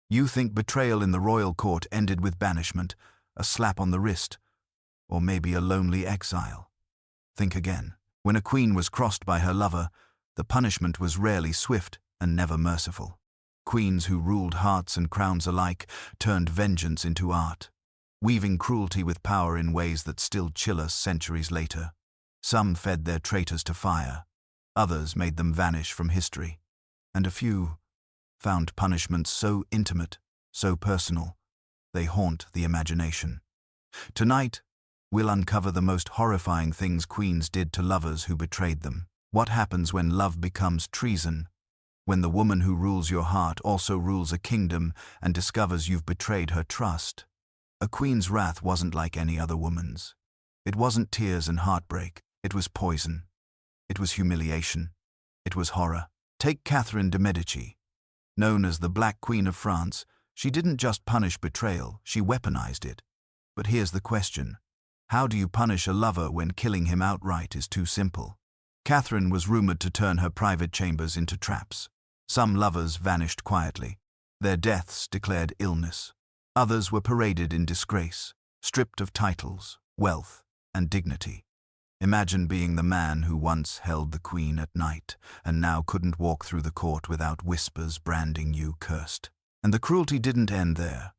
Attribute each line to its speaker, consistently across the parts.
Speaker 1: You think betrayal in the royal court ended with banishment, a slap on the wrist, or maybe a lonely exile. Think again. When a queen was crossed by her lover, the punishment was rarely swift and never merciful. Queens who ruled hearts and crowns alike turned vengeance into art, weaving cruelty with power in ways that still chill us centuries later. Some fed their traitors to fire, others made them vanish from history, and a few found punishments so intimate, so personal, they haunt the imagination. Tonight, we'll uncover the most horrifying things queens did to lovers who betrayed them. What happens when love becomes treason? When the woman who rules your heart also rules a kingdom and discovers you've betrayed her trust? A queen's wrath wasn't like any other woman's. It wasn't tears and heartbreak. It was poison. It was humiliation. It was horror. Take Catherine de' Medici. Known as the Black Queen of France, she didn't just punish betrayal, she weaponized it. But here's the question. How do you punish a lover when killing him outright is too simple? Catherine was rumored to turn her private chambers into traps. Some lovers vanished quietly, their deaths declared illness. Others were paraded in disgrace, stripped of titles, wealth, and dignity. Imagine being the man who once held the queen at night and now couldn't walk through the court without whispers branding you cursed. And the cruelty didn't end there.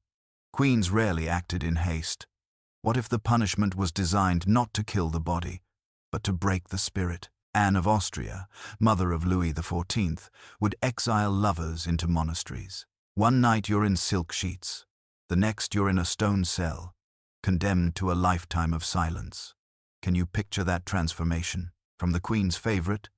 Speaker 1: Queens rarely acted in haste. What if the punishment was designed not to kill the body, but to break the spirit? Anne of Austria, mother of Louis XIV, would exile lovers into monasteries. One night you're in silk sheets, the next you're in a stone cell, condemned to a lifetime of silence. Can you picture that transformation? From the queen's favorite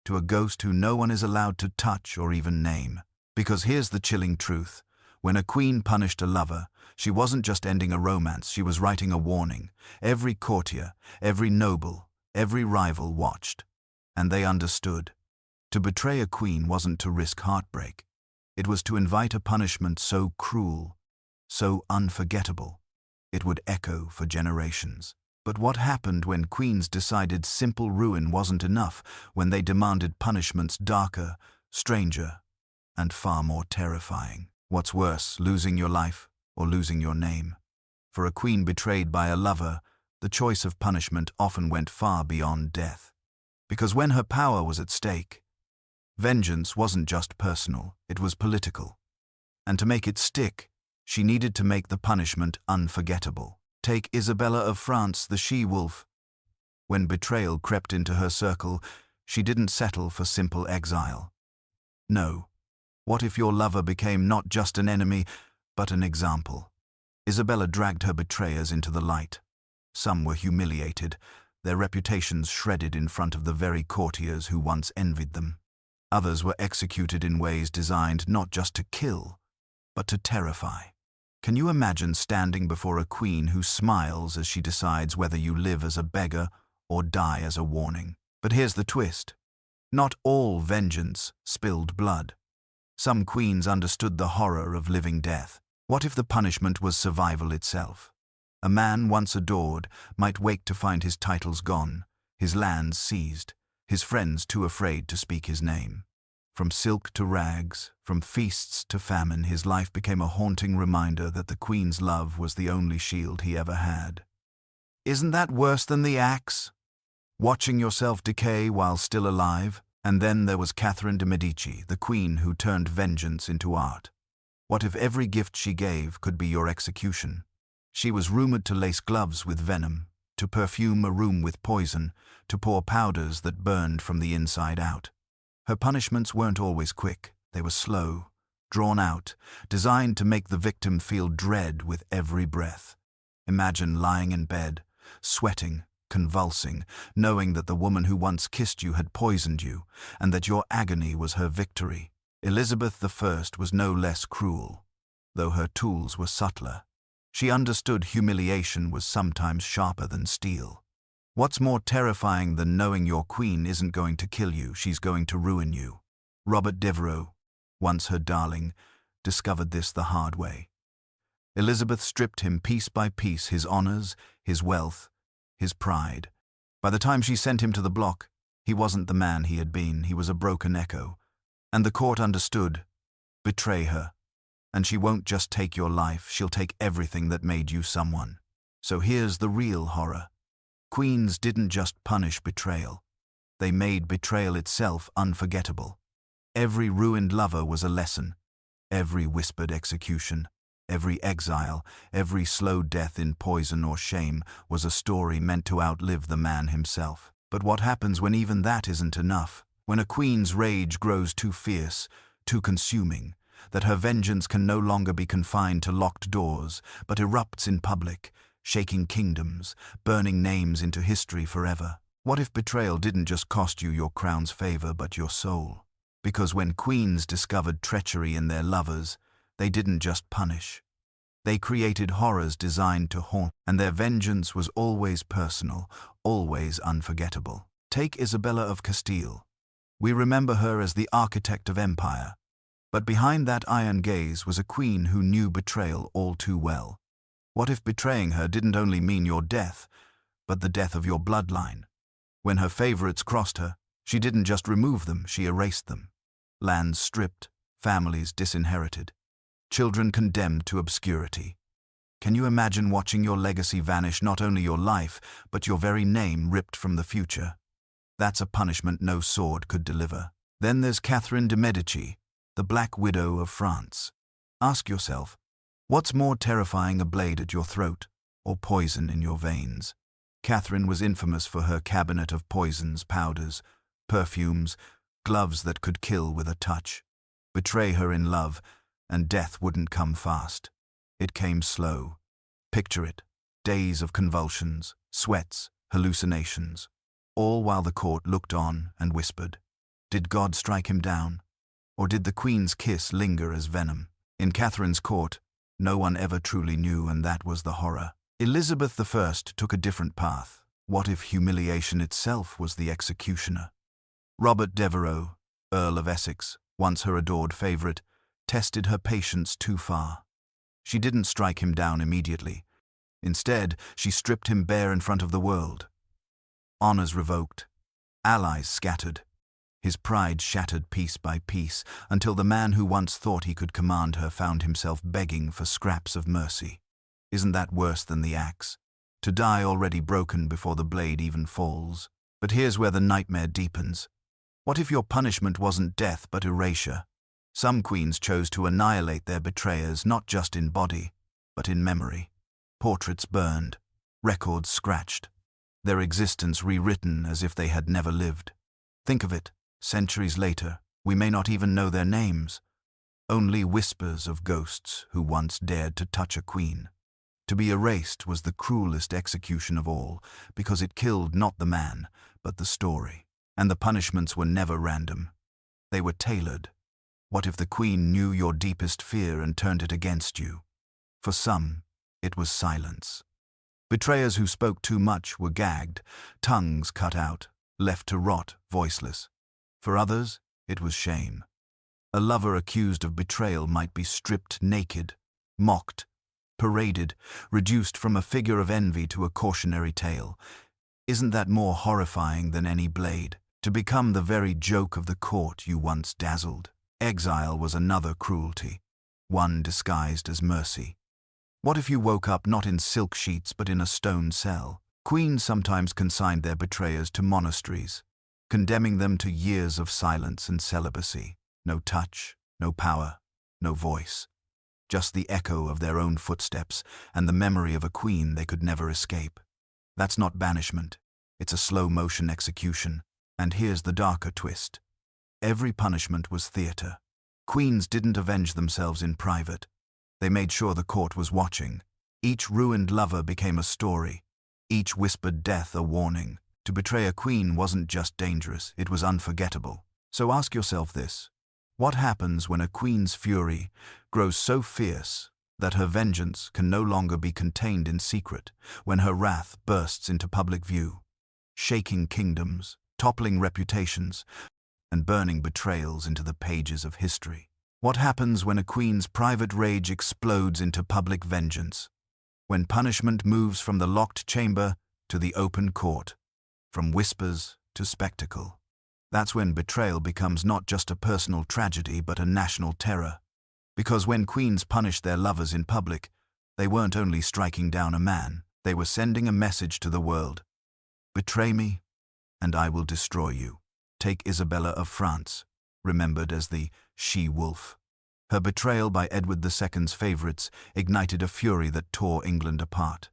Speaker 1: to a ghost who no one is allowed to touch or even name. Because here's the chilling truth. When a queen punished a lover, she wasn't just ending a romance, she was writing a warning. Every courtier, every noble, every rival watched. And they understood. To betray a queen wasn't to risk heartbreak. It was to invite a punishment so cruel, so unforgettable, it would echo for generations. But what happened when queens decided simple ruin wasn't enough, when they demanded punishments darker, stranger, and far more terrifying? What's worse, losing your life or losing your name? For a queen betrayed by a lover, the choice of punishment often went far beyond death. Because when her power was at stake, vengeance wasn't just personal, it was political. And to make it stick, she needed to make the punishment unforgettable. Take Isabella of France, the she-wolf. When betrayal crept into her circle, she didn't settle for simple exile. No. What if your lover became not just an enemy, but an example? Isabella dragged her betrayers into the light. Some were humiliated, their reputations shredded in front of the very courtiers who once envied them. Others were executed in ways designed not just to kill, but to terrify. Can you imagine standing before a queen who smiles as she decides whether you live as a beggar or die as a warning? But here's the twist. Not all vengeance spilled blood. Some queens understood the horror of living death. What if the punishment was survival itself? A man once adored might wake to find his titles gone, his lands seized, his friends too afraid to speak his name. From silk to rags, from feasts to famine, his life became a haunting reminder that the queen's love was the only shield he ever had. Isn't that worse than the axe? Watching yourself decay while still alive? And then there was Catherine de' Medici, the queen who turned vengeance into art. What if every gift she gave could be your execution? She was rumored to lace gloves with venom, to perfume a room with poison, to pour powders that burned from the inside out. Her punishments weren't always quick. They were slow, drawn out, designed to make the victim feel dread with every breath. Imagine lying in bed, sweating, convulsing, knowing that the woman who once kissed you had poisoned you, and that your agony was her victory. Elizabeth I was no less cruel, though her tools were subtler. She understood humiliation was sometimes sharper than steel. What's more terrifying than knowing your queen isn't going to kill you, she's going to ruin you? Robert Devereux, once her darling, discovered this the hard way. Elizabeth stripped him piece by piece, his honors, his wealth, his pride. By the time she sent him to the block, he wasn't the man he had been, he was a broken echo. And the court understood. Betray her, And she won't just take your life, she'll take everything that made you someone. So here's the real horror. Queens didn't just punish betrayal. They made betrayal itself unforgettable. Every ruined lover was a lesson. Every whispered execution, every exile, every slow death in poison or shame was a story meant to outlive the man himself. But what happens when even that isn't enough? When a queen's rage grows too fierce, too consuming, that her vengeance can no longer be confined to locked doors, but erupts in public, shaking kingdoms, burning names into history forever. What if betrayal didn't just cost you your crown's favor, but your soul? Because when queens discovered treachery in their lovers, they didn't just punish. They created horrors designed to haunt, and their vengeance was always personal, always unforgettable. Take Isabella of Castile. We remember her as the architect of empire. But behind that iron gaze was a queen who knew betrayal all too well. What if betraying her didn't only mean your death, but the death of your bloodline? When her favorites crossed her, she didn't just remove them, she erased them. Lands stripped, families disinherited, children condemned to obscurity. Can you imagine watching your legacy vanish, not only your life, but your very name ripped from the future? That's a punishment no sword could deliver. Then there's Catherine de' Medici, the Black Widow of France. Ask yourself, what's more terrifying, a blade at your throat or poison in your veins? Catherine was infamous for her cabinet of poisons, powders, perfumes, gloves that could kill with a touch. Betray her in love, and death wouldn't come fast. It came slow. Picture it, days of convulsions, sweats, hallucinations, all while the court looked on and whispered. Did God strike him down? Or did the queen's kiss linger as venom? In Catherine's court, no one ever truly knew, and that was the horror. Elizabeth I took a different path. What if humiliation itself was the executioner? Robert Devereux, Earl of Essex, once her adored favorite, tested her patience too far. She didn't strike him down immediately. Instead, she stripped him bare in front of the world. Honors revoked, allies scattered, his pride shattered piece by piece, until the man who once thought he could command her found himself begging for scraps of mercy. Isn't that worse than the axe? To die already broken before the blade even falls. But here's where the nightmare deepens. What if your punishment wasn't death but erasure? Some queens chose to annihilate their betrayers, not just in body, but in memory. Portraits burned, records scratched, their existence rewritten as if they had never lived. Think of it, centuries later, we may not even know their names. Only whispers of ghosts who once dared to touch a queen. To be erased was the cruelest execution of all, because it killed not the man, but the story. And the punishments were never random. They were tailored. What if the queen knew your deepest fear and turned it against you? For some, it was silence. Betrayers who spoke too much were gagged, tongues cut out, left to rot, voiceless. For others, it was shame. A lover accused of betrayal might be stripped naked, mocked, paraded, reduced from a figure of envy to a cautionary tale. Isn't that more horrifying than any blade? To become the very joke of the court you once dazzled. Exile was another cruelty, one disguised as mercy. What if you woke up not in silk sheets but in a stone cell? Queens sometimes consigned their betrayers to monasteries, condemning them to years of silence and celibacy. No touch, no power, no voice. Just the echo of their own footsteps and the memory of a queen they could never escape. That's not banishment. It's a slow-motion execution. And here's the darker twist. Every punishment was theater. Queens didn't avenge themselves in private. They made sure the court was watching. Each ruined lover became a story. Each whispered death a warning. To betray a queen wasn't just dangerous, it was unforgettable. So ask yourself this. What happens when a queen's fury grows so fierce that her vengeance can no longer be contained in secret, when her wrath bursts into public view, shaking kingdoms, toppling reputations, and burning betrayals into the pages of history? What happens when a queen's private rage explodes into public vengeance? When punishment moves from the locked chamber to the open court, from whispers to spectacle? That's when betrayal becomes not just a personal tragedy but a national terror. Because when queens punished their lovers in public, they weren't only striking down a man, they were sending a message to the world. Betray me, and I will destroy you. Take Isabella of France, remembered as the she-wolf. Her betrayal by Edward II's favourites ignited a fury that tore England apart.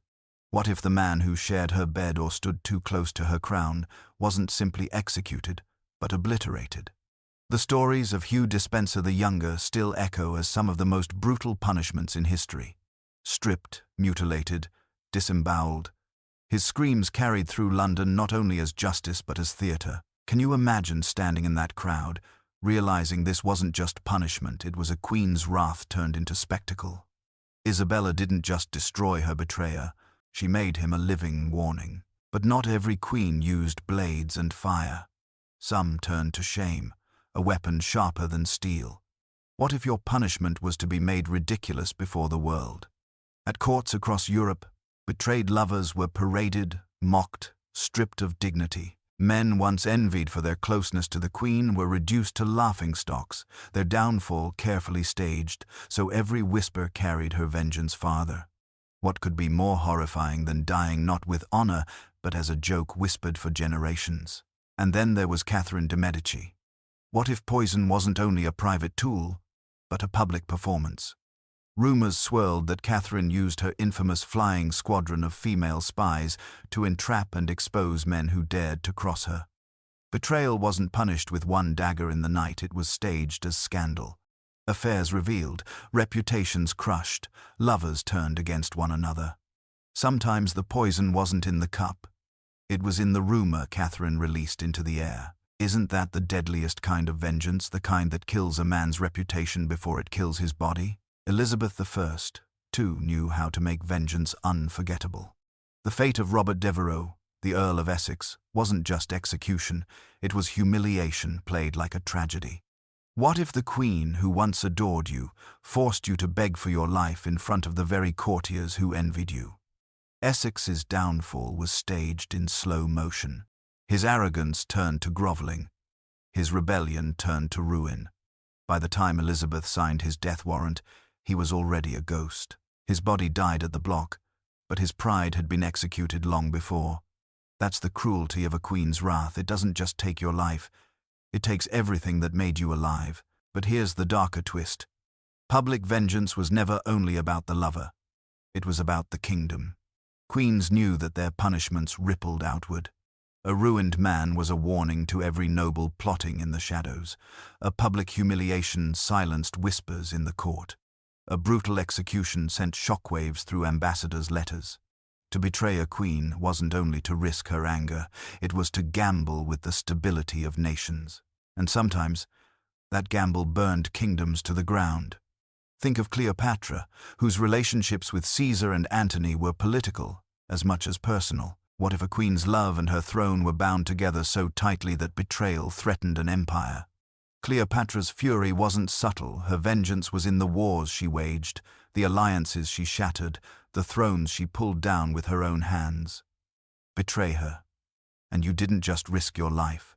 Speaker 1: What if the man who shared her bed or stood too close to her crown wasn't simply executed, but obliterated? The stories of Hugh Despenser the Younger still echo as some of the most brutal punishments in history. Stripped, mutilated, disemboweled. His screams carried through London not only as justice but as theatre. Can you imagine standing in that crowd, realizing this wasn't just punishment, it was a queen's wrath turned into spectacle? Isabella didn't just destroy her betrayer, she made him a living warning. But not every queen used blades and fire. Some turned to shame, a weapon sharper than steel. What if your punishment was to be made ridiculous before the world? At courts across Europe, betrayed lovers were paraded, mocked, stripped of dignity. Men once envied for their closeness to the queen were reduced to laughingstocks, their downfall carefully staged, so every whisper carried her vengeance farther. What could be more horrifying than dying not with honor, but as a joke whispered for generations? And then there was Catherine de' Medici. What if poison wasn't only a private tool, but a public performance? Rumors swirled that Catherine used her infamous flying squadron of female spies to entrap and expose men who dared to cross her. Betrayal wasn't punished with one dagger in the night, it was staged as scandal. Affairs revealed, reputations crushed, lovers turned against one another. Sometimes the poison wasn't in the cup. It was in the rumor Catherine released into the air. Isn't that the deadliest kind of vengeance, the kind that kills a man's reputation before it kills his body? Elizabeth I, too, knew how to make vengeance unforgettable. The fate of Robert Devereux, the Earl of Essex, wasn't just execution, it was humiliation played like a tragedy. What if the Queen, who once adored you, forced you to beg for your life in front of the very courtiers who envied you? Essex's downfall was staged in slow motion. His arrogance turned to groveling. His rebellion turned to ruin. By the time Elizabeth signed his death warrant, he was already a ghost. His body died at the block, but his pride had been executed long before. That's the cruelty of a queen's wrath. It doesn't just take your life, it takes everything that made you alive. But here's the darker twist. Public vengeance was never only about the lover. It was about the kingdom. Queens knew that their punishments rippled outward. A ruined man was a warning to every noble plotting in the shadows. A public humiliation silenced whispers in the court. A brutal execution sent shockwaves through ambassadors' letters. To betray a queen wasn't only to risk her anger, it was to gamble with the stability of nations. And sometimes, that gamble burned kingdoms to the ground. Think of Cleopatra, whose relationships with Caesar and Antony were political as much as personal. What if a queen's love and her throne were bound together so tightly that betrayal threatened an empire? Cleopatra's fury wasn't subtle, her vengeance was in the wars she waged, the alliances she shattered, the thrones she pulled down with her own hands. Betray her, and you didn't just risk your life.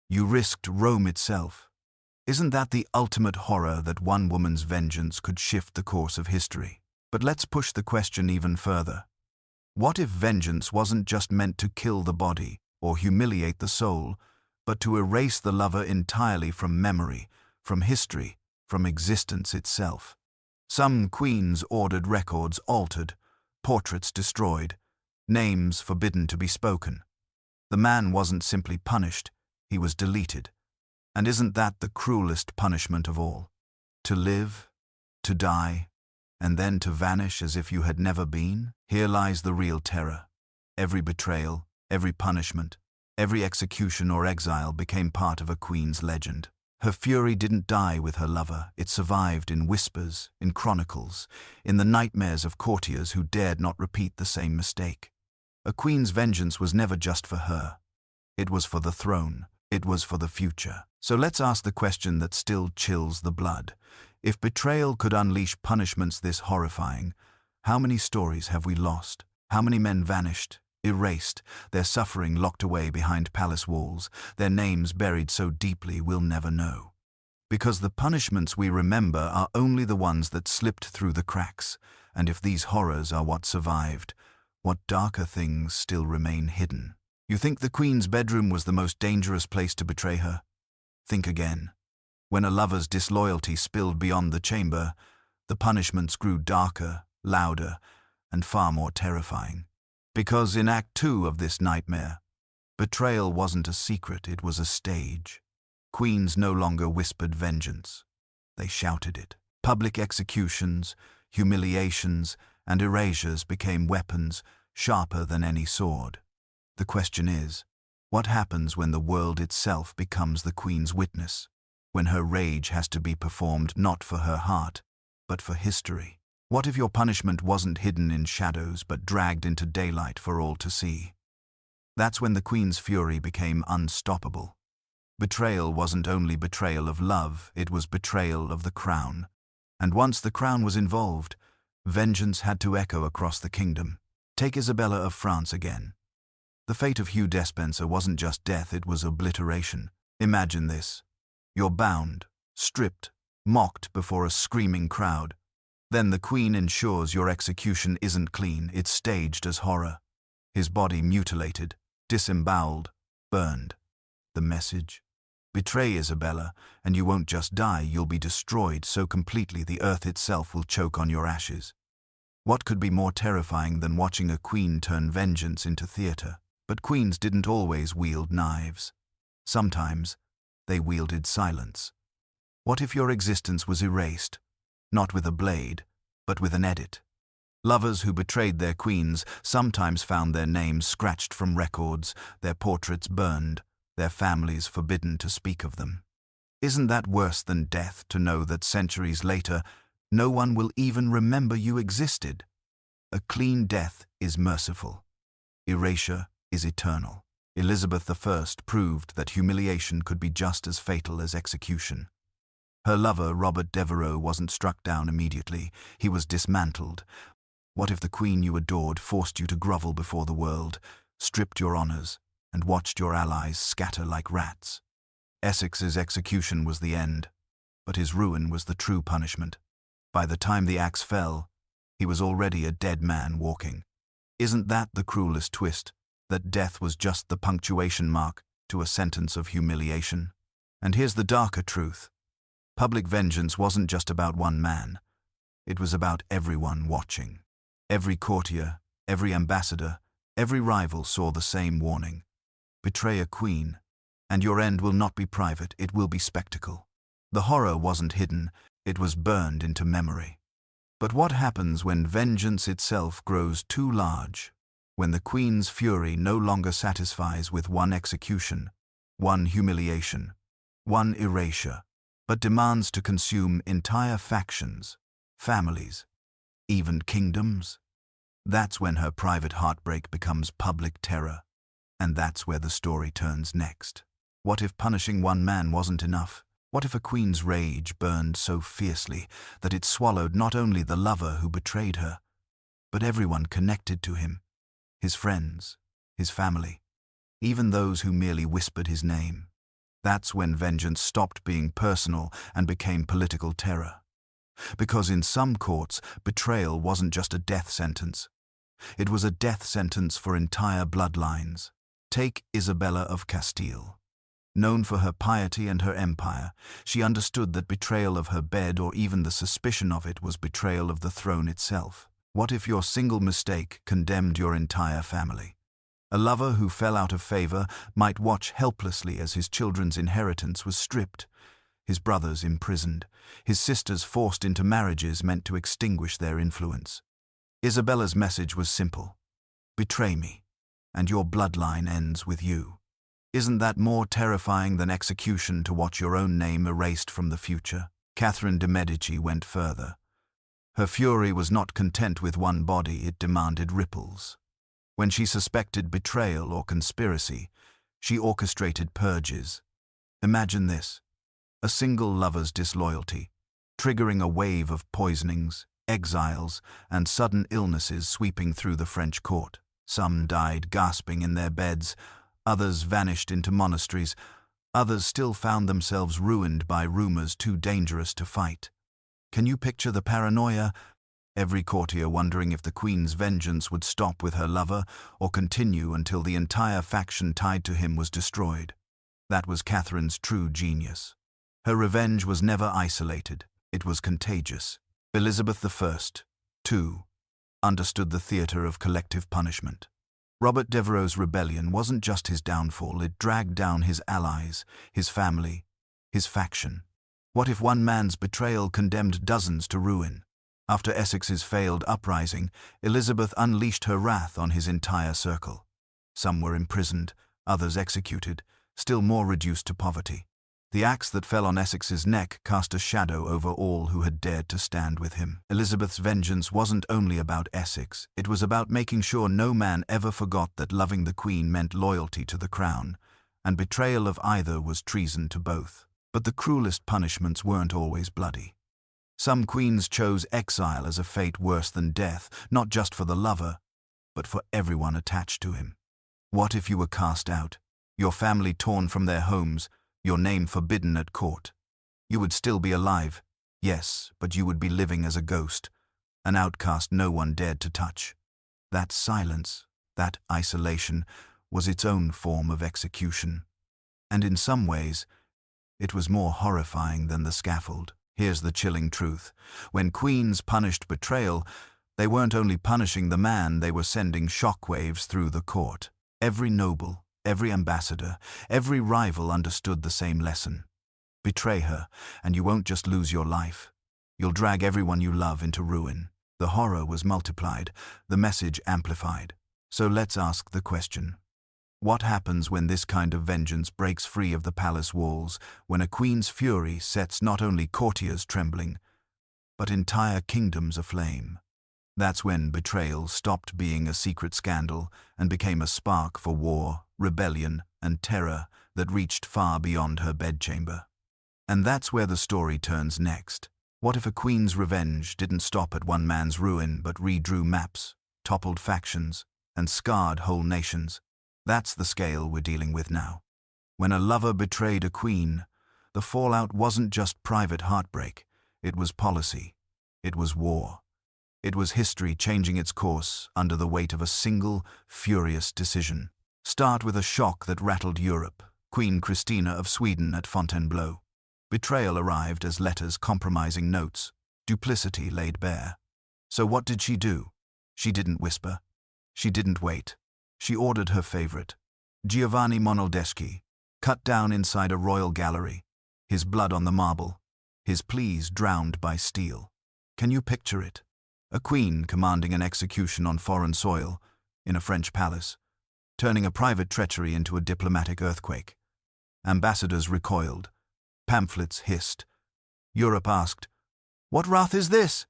Speaker 1: You risked Rome itself. Isn't that the ultimate horror, that one woman's vengeance could shift the course of history? But let's push the question even further. What if vengeance wasn't just meant to kill the body or humiliate the soul, but to erase the lover entirely from memory, from history, from existence itself? Some queens ordered records altered, portraits destroyed, names forbidden to be spoken. The man wasn't simply punished, he was deleted. And isn't that the cruelest punishment of all? To live, to die, and then to vanish as if you had never been? Here lies the real terror. Every betrayal, every punishment, every execution or exile became part of a queen's legend. Her fury didn't die with her lover, it survived in whispers, in chronicles, in the nightmares of courtiers who dared not repeat the same mistake. A queen's vengeance was never just for her. It was for the throne, it was for the future. So let's ask the question that still chills the blood. If betrayal could unleash punishments this horrifying, how many stories have we lost? How many men vanished, erased, their suffering locked away behind palace walls, their names buried so deeply we'll never know? Because the punishments we remember are only the ones that slipped through the cracks, and if these horrors are what survived, what darker things still remain hidden? You think the Queen's bedroom was the most dangerous place to betray her? Think again. When a lover's disloyalty spilled beyond the chamber, the punishments grew darker, louder, and far more terrifying. Because in Act 2 of this nightmare, betrayal wasn't a secret, it was a stage. Queens no longer whispered vengeance. They shouted it. Public executions, humiliations, and erasures became weapons sharper than any sword. The question is, what happens when the world itself becomes the Queen's witness? When her rage has to be performed not for her heart, but for history? What if your punishment wasn't hidden in shadows but dragged into daylight for all to see? That's when the Queen's fury became unstoppable. Betrayal wasn't only betrayal of love, it was betrayal of the crown. And once the crown was involved, vengeance had to echo across the kingdom. Take Isabella of France again. The fate of Hugh Despenser wasn't just death, it was obliteration. Imagine this. You're bound, stripped, mocked before a screaming crowd. Then the Queen ensures your execution isn't clean, it's staged as horror. His body mutilated, disemboweled, burned. The message? Betray Isabella, and you won't just die, you'll be destroyed so completely the earth itself will choke on your ashes. What could be more terrifying than watching a queen turn vengeance into theatre? But queens didn't always wield knives. Sometimes, they wielded silence. What if your existence was erased, not with a blade, but with an edit? Lovers who betrayed their queens sometimes found their names scratched from records, their portraits burned, their families forbidden to speak of them. Isn't that worse than death, to know that centuries later, no one will even remember you existed? A clean death is merciful. Erasure is eternal. Elizabeth I proved that humiliation could be just as fatal as execution. Her lover, Robert Devereux, wasn't struck down immediately. He was dismantled. What if the Queen you adored forced you to grovel before the world, stripped your honours, and watched your allies scatter like rats? Essex's execution was the end, but his ruin was the true punishment. By the time the axe fell, he was already a dead man walking. Isn't that the cruelest twist? That death was just the punctuation mark to a sentence of humiliation? And here's the darker truth. Public vengeance wasn't just about one man. It was about everyone watching. Every courtier, every ambassador, every rival saw the same warning. Betray a queen, and your end will not be private, it will be spectacle. The horror wasn't hidden, it was burned into memory. But what happens when vengeance itself grows too large? When the Queen's fury no longer satisfies with one execution, one humiliation, one erasure, but demands to consume entire factions, families, even kingdoms? That's when her private heartbreak becomes public terror, and that's where the story turns next. What if punishing one man wasn't enough? What if a queen's rage burned so fiercely that it swallowed not only the lover who betrayed her, but everyone connected to him? His friends, his family, even those who merely whispered his name. That's when vengeance stopped being personal and became political terror. Because in some courts, betrayal wasn't just a death sentence. It was a death sentence for entire bloodlines. Take Isabella of Castile. Known for her piety and her empire, she understood that betrayal of her bed or even the suspicion of it was betrayal of the throne itself. What if your single mistake condemned your entire family? A lover who fell out of favor might watch helplessly as his children's inheritance was stripped, his brothers imprisoned, his sisters forced into marriages meant to extinguish their influence. Isabella's message was simple: betray me, and your bloodline ends with you. Isn't that more terrifying than execution, to watch your own name erased from the future? Catherine de' Medici went further. Her fury was not content with one body, it demanded ripples. When she suspected betrayal or conspiracy, she orchestrated purges. Imagine this: a single lover's disloyalty, triggering a wave of poisonings, exiles, and sudden illnesses sweeping through the French court. Some died gasping in their beds, others vanished into monasteries, Others still found themselves ruined by rumors too dangerous to fight. Can you picture the paranoia? Every courtier wondering if the queen's vengeance would stop with her lover or continue until the entire faction tied to him was destroyed. That was Catherine's true genius. Her revenge was never isolated, it was contagious. Elizabeth I, too, understood the theater of collective punishment. Robert Devereux's rebellion wasn't just his downfall, it dragged down his allies, his family, his faction. What if one man's betrayal condemned dozens to ruin? After Essex's failed uprising, Elizabeth unleashed her wrath on his entire circle. Some were imprisoned, others executed, still more reduced to poverty. The axe that fell on Essex's neck cast a shadow over all who had dared to stand with him. Elizabeth's vengeance wasn't only about Essex, it was about making sure no man ever forgot that loving the Queen meant loyalty to the crown, and betrayal of either was treason to both. But the cruelest punishments weren't always bloody. Some queens chose exile as a fate worse than death, not just for the lover, but for everyone attached to him. What if you were cast out, your family torn from their homes, your name forbidden at court? You would still be alive, yes, but you would be living as a ghost, an outcast no one dared to touch. That silence, that isolation, was its own form of execution. And in some ways, it was more horrifying than the scaffold. Here's the chilling truth. When queens punished betrayal, they weren't only punishing the man, they were sending shockwaves through the court. Every noble, every ambassador, every rival understood the same lesson. Betray her, and you won't just lose your life. You'll drag everyone you love into ruin. The horror was multiplied, the message amplified. So let's ask the question. What happens when this kind of vengeance breaks free of the palace walls, when a queen's fury sets not only courtiers trembling, but entire kingdoms aflame? That's when betrayal stopped being a secret scandal and became a spark for war, rebellion, and terror that reached far beyond her bedchamber. And that's where the story turns next. What if a queen's revenge didn't stop at one man's ruin but redrew maps, toppled factions, and scarred whole nations? That's the scale we're dealing with now. When a lover betrayed a queen, the fallout wasn't just private heartbreak, it was policy, it was war. It was history changing its course under the weight of a single, furious decision. Start with a shock that rattled Europe, Queen Christina of Sweden at Fontainebleau. Betrayal arrived as letters compromising notes, duplicity laid bare. So what did she do? She didn't whisper. She didn't wait. She ordered her favorite, Giovanni Monaldeschi, cut down inside a royal gallery, his blood on the marble, his pleas drowned by steel. Can you picture it? A queen commanding an execution on foreign soil, in a French palace, turning a private treachery into a diplomatic earthquake. Ambassadors recoiled. Pamphlets hissed. Europe asked, "What wrath is this?"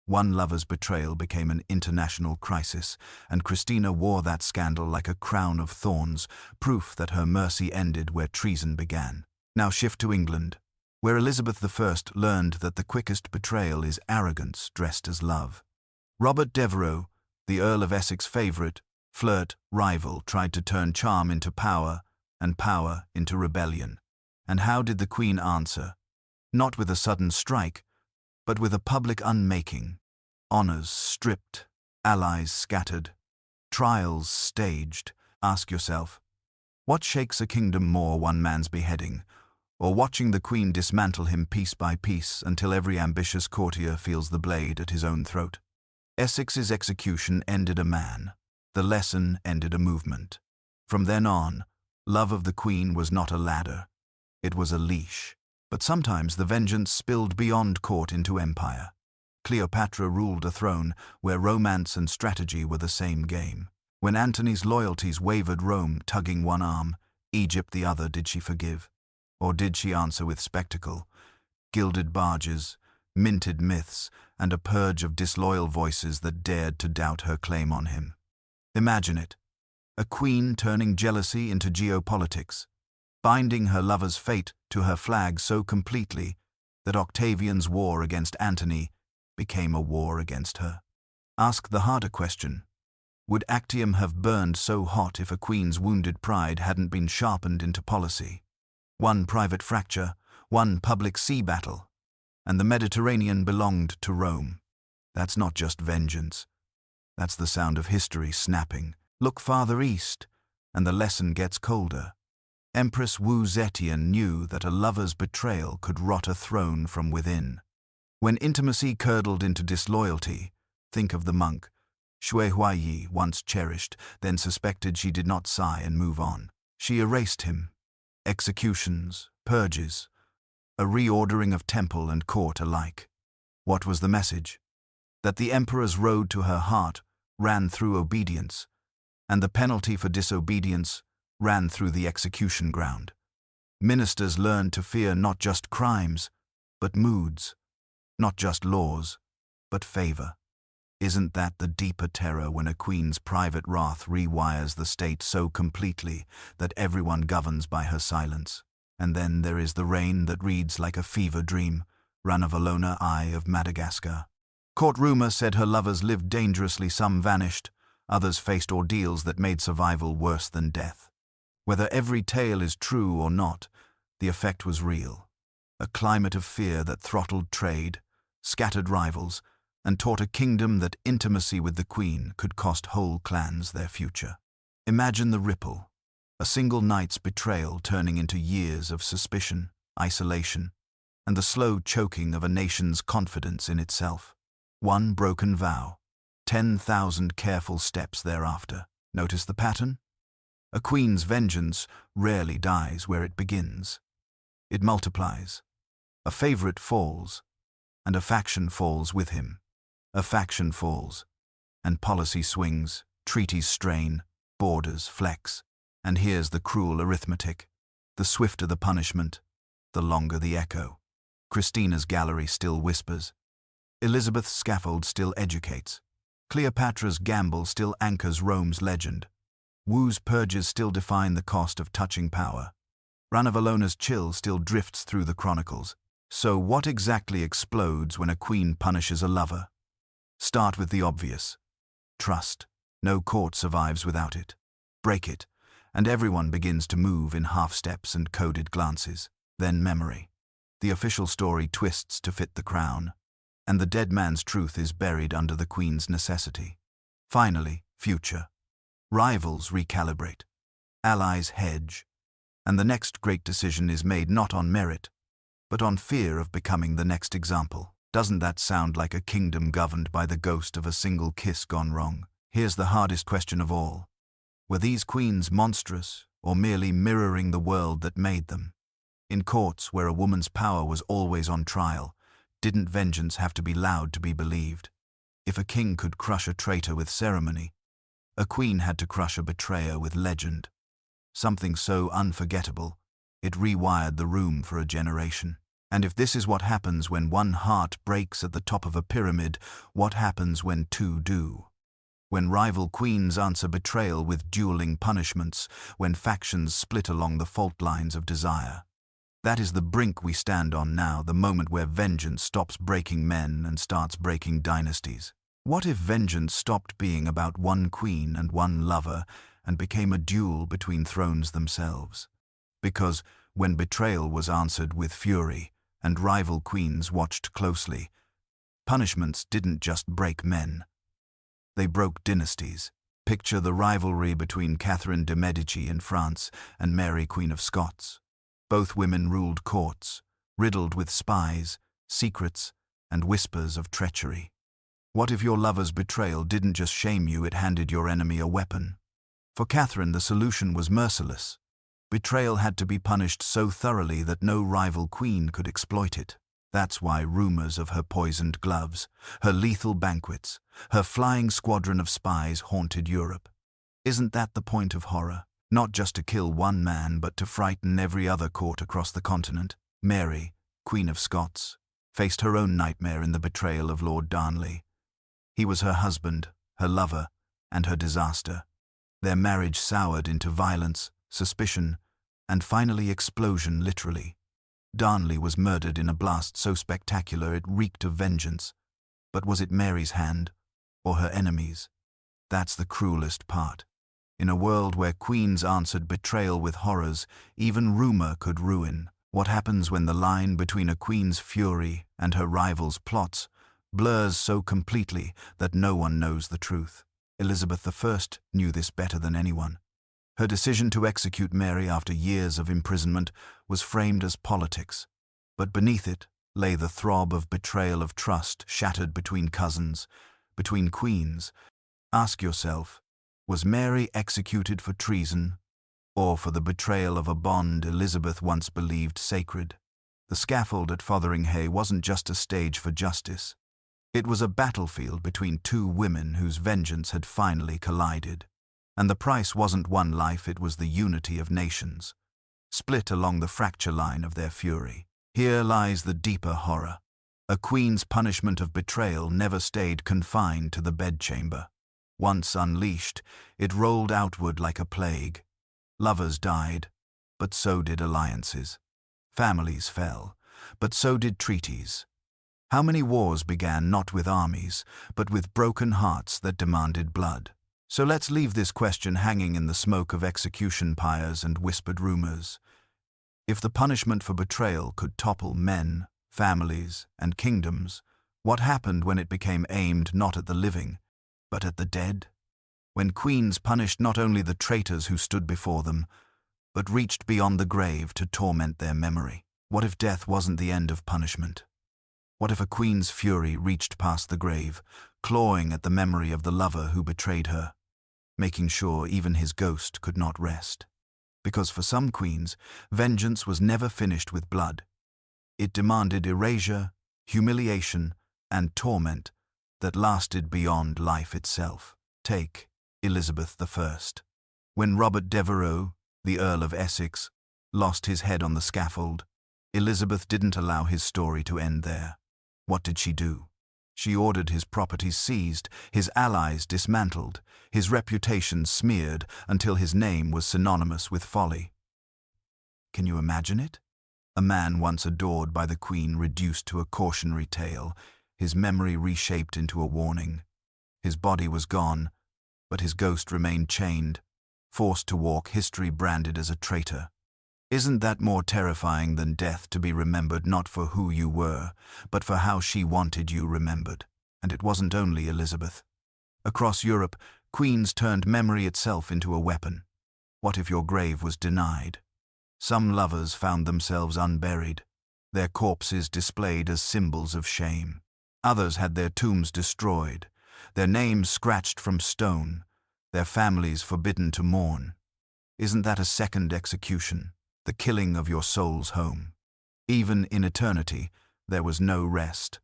Speaker 1: One lover's betrayal became an international crisis, and Christina wore that scandal like a crown of thorns, proof that her mercy ended where treason began. Now shift to England, where Elizabeth I learned that the quickest betrayal is arrogance dressed as love. Robert Devereux, the Earl of Essex favourite, flirt, rival, tried to turn charm into power, and power into rebellion. And how did the Queen answer? Not with a sudden strike, but with a public unmaking. Honours stripped, allies scattered, trials staged. Ask yourself, what shakes a kingdom more, one man's beheading, or watching the Queen dismantle him piece by piece until every ambitious courtier feels the blade at his own throat? Essex's execution ended a man. The lesson ended a movement. From then on, love of the Queen was not a ladder. It was a leash. But sometimes the vengeance spilled beyond court into empire. Cleopatra ruled a throne where romance and strategy were the same game. When Antony's loyalties wavered, Rome tugging one arm, Egypt the other, did she forgive? Or did she answer with spectacle? Gilded barges, minted myths, and a purge of disloyal voices that dared to doubt her claim on him. Imagine it. A queen turning jealousy into geopolitics, binding her lover's fate to her flag so completely that Octavian's war against Antony became a war against her. Ask the harder question. Would Actium have burned so hot if a queen's wounded pride hadn't been sharpened into policy? One private fracture, one public sea battle, and the Mediterranean belonged to Rome. That's not just vengeance. That's the sound of history snapping. Look farther east, and the lesson gets colder. Empress Wu Zetian knew that a lover's betrayal could rot a throne from within. When intimacy curdled into disloyalty, think of the monk Shui Huaiyi once cherished, then suspected she did not sigh and move on. She erased him. Executions, purges, a reordering of temple and court alike. What was the message? That the emperor's road to her heart ran through obedience, and the penalty for disobedience ran through the execution ground. Ministers learned to fear not just crimes, but moods, not just laws, but favor. Isn't that the deeper terror when a queen's private wrath rewires the state so completely that everyone governs by her silence? And then there is the reign that reads like a fever dream, Ranavalona, Eye of Madagascar. Court rumor said her lovers lived dangerously, some vanished, others faced ordeals that made survival worse than death. Whether every tale is true or not, the effect was real. A climate of fear that throttled trade, scattered rivals, and taught a kingdom that intimacy with the queen could cost whole clans their future. Imagine the ripple, a single night's betrayal turning into years of suspicion, isolation, and the slow choking of a nation's confidence in itself. One broken vow, 10,000 careful steps thereafter. Notice the pattern? A queen's vengeance rarely dies where it begins. It multiplies. A favorite falls, and a faction falls with him. A faction falls, and policy swings, treaties strain, borders flex. And here's the cruel arithmetic. The swifter the punishment, the longer the echo. Christina's gallery still whispers. Elizabeth's scaffold still educates. Cleopatra's gamble still anchors Rome's legend. Wu's purges still define the cost of touching power. Ranavalona's chill still drifts through the chronicles. So what exactly explodes when a queen punishes a lover? Start with the obvious. Trust. No court survives without it. Break it, and everyone begins to move in half-steps and coded glances. Then memory. The official story twists to fit the crown, and the dead man's truth is buried under the queen's necessity. Finally, future. Rivals recalibrate. Allies hedge. And the next great decision is made not on merit, but on fear of becoming the next example. Doesn't that sound like a kingdom governed by the ghost of a single kiss gone wrong? Here's the hardest question of all. Were these queens monstrous, or merely mirroring the world that made them? In courts where a woman's power was always on trial, didn't vengeance have to be loud to be believed? If a king could crush a traitor with ceremony, a queen had to crush a betrayer with legend. Something so unforgettable, it rewired the room for a generation. And if this is what happens when one heart breaks at the top of a pyramid, what happens when two do? When rival queens answer betrayal with dueling punishments, when factions split along the fault lines of desire. That is the brink we stand on now, the moment where vengeance stops breaking men and starts breaking dynasties. What if vengeance stopped being about one queen and one lover and became a duel between thrones themselves? Because when betrayal was answered with fury, and rival queens watched closely, punishments didn't just break men. They broke dynasties. Picture the rivalry between Catherine de' Medici in France and Mary, Queen of Scots. Both women ruled courts, riddled with spies, secrets, and whispers of treachery. What if your lover's betrayal didn't just shame you, it handed your enemy a weapon? For Catherine, the solution was merciless. Betrayal had to be punished so thoroughly that no rival queen could exploit it. That's why rumors of her poisoned gloves, her lethal banquets, her flying squadron of spies haunted Europe. Isn't that the point of horror? Not just to kill one man, but to frighten every other court across the continent. Mary, Queen of Scots, faced her own nightmare in the betrayal of Lord Darnley. He was her husband, her lover, and her disaster. Their marriage soured into violence, suspicion, and finally explosion, literally. Darnley was murdered in a blast so spectacular it reeked of vengeance. But was it Mary's hand, or her enemy's? That's the cruelest part. In a world where queens answered betrayal with horrors, even rumor could ruin. What happens when the line between a queen's fury and her rival's plots blurs so completely that no one knows the truth? Elizabeth I knew this better than anyone. Her decision to execute Mary after years of imprisonment was framed as politics, but beneath it lay the throb of betrayal of trust shattered between cousins, between queens. Ask yourself, was Mary executed for treason, or for the betrayal of a bond Elizabeth once believed sacred? The scaffold at Fotheringhay wasn't just a stage for justice. It was a battlefield between two women whose vengeance had finally collided. And the price wasn't one life, it was the unity of nations, split along the fracture line of their fury. Here lies the deeper horror. A queen's punishment of betrayal never stayed confined to the bedchamber. Once unleashed, it rolled outward like a plague. Lovers died, but so did alliances. Families fell, but so did treaties. How many wars began not with armies, but with broken hearts that demanded blood? So let's leave this question hanging in the smoke of execution pyres and whispered rumors. If the punishment for betrayal could topple men, families, and kingdoms, what happened when it became aimed not at the living, but at the dead? When queens punished not only the traitors who stood before them, but reached beyond the grave to torment their memory? What if death wasn't the end of punishment? What if a queen's fury reached past the grave, clawing at the memory of the lover who betrayed her, making sure even his ghost could not rest? Because for some queens, vengeance was never finished with blood. It demanded erasure, humiliation, and torment that lasted beyond life itself. Take Elizabeth I. When Robert Devereux, the Earl of Essex, lost his head on the scaffold, Elizabeth didn't allow his story to end there. What did she do? She ordered his properties seized, his allies dismantled, his reputation smeared until his name was synonymous with folly. Can you imagine it? A man once adored by the Queen reduced to a cautionary tale, his memory reshaped into a warning. His body was gone, but his ghost remained chained, forced to walk history branded as a traitor. Isn't that more terrifying than death, to be remembered not for who you were, but for how she wanted you remembered? And it wasn't only Elizabeth. Across Europe, queens turned memory itself into a weapon. What if your grave was denied? Some lovers found themselves unburied, their corpses displayed as symbols of shame. Others had their tombs destroyed, their names scratched from stone, their families forbidden to mourn. Isn't that a second execution? The killing of your soul's home. Even in eternity, there was no rest.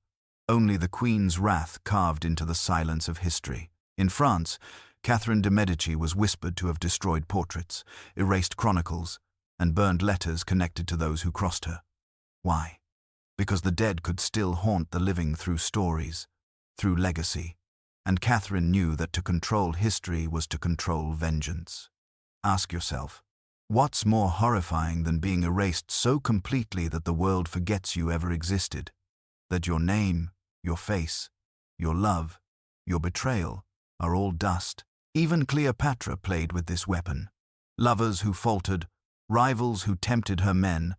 Speaker 1: Only the Queen's wrath carved into the silence of history. In France, Catherine de' Medici was whispered to have destroyed portraits, erased chronicles, and burned letters connected to those who crossed her. Why? Because the dead could still haunt the living through stories, through legacy, and Catherine knew that to control history was to control vengeance. Ask yourself, what's more horrifying than being erased so completely that the world forgets you ever existed? That your name, your face, your love, your betrayal are all dust? Even Cleopatra played with this weapon. Lovers who faltered, rivals who tempted her men,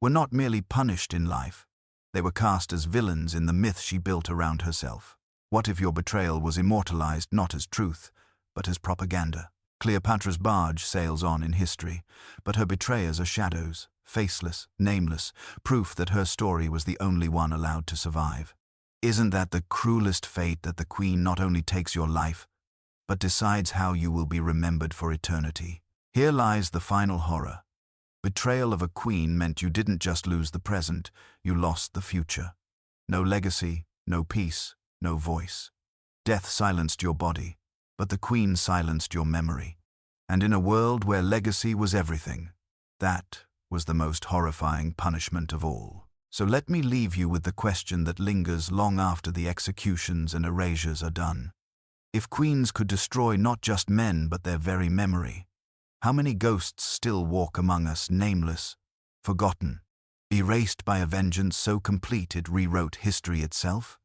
Speaker 1: were not merely punished in life. They were cast as villains in the myth she built around herself. What if your betrayal was immortalized not as truth, but as propaganda? Cleopatra's barge sails on in history, but her betrayers are shadows, faceless, nameless, proof that her story was the only one allowed to survive. Isn't that the cruelest fate, that the Queen not only takes your life, but decides how you will be remembered for eternity? Here lies the final horror. Betrayal of a queen meant you didn't just lose the present, you lost the future. No legacy, no peace, no voice. Death silenced your body, but the Queen silenced your memory. And in a world where legacy was everything, that was the most horrifying punishment of all. So let me leave you with the question that lingers long after the executions and erasures are done. If queens could destroy not just men but their very memory, how many ghosts still walk among us, nameless, forgotten, erased by a vengeance so complete it rewrote history itself?